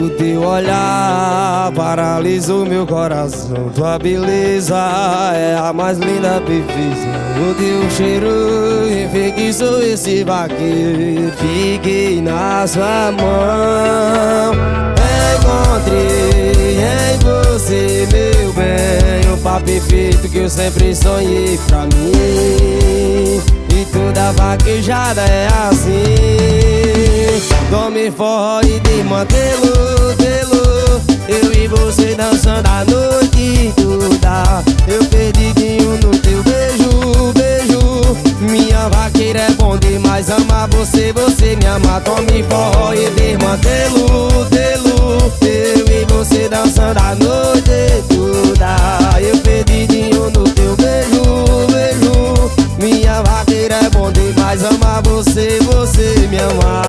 O teu olhar paralisou meu coração. Tua beleza é a mais linda perfeição. O teu cheiro enfeitiçou esse vaqueiro. Fiquei na sua mão. Encontrei em você, meu bem, o par perfeito que eu sempre sonhei pra mim. E toda vaquejada é assim. Tome forró e desmantelo, telo. Eu e você dançando a noite toda. Eu perdidinho no teu beijo, beijo. Minha vaqueira é bom demais, amar você, você me ama. Tome forró e desmantelo, telo. Eu e você dançando a noite toda. Eu perdidinho no teu beijo, beijo. Minha vaqueira é bom demais, amar você, você me ama.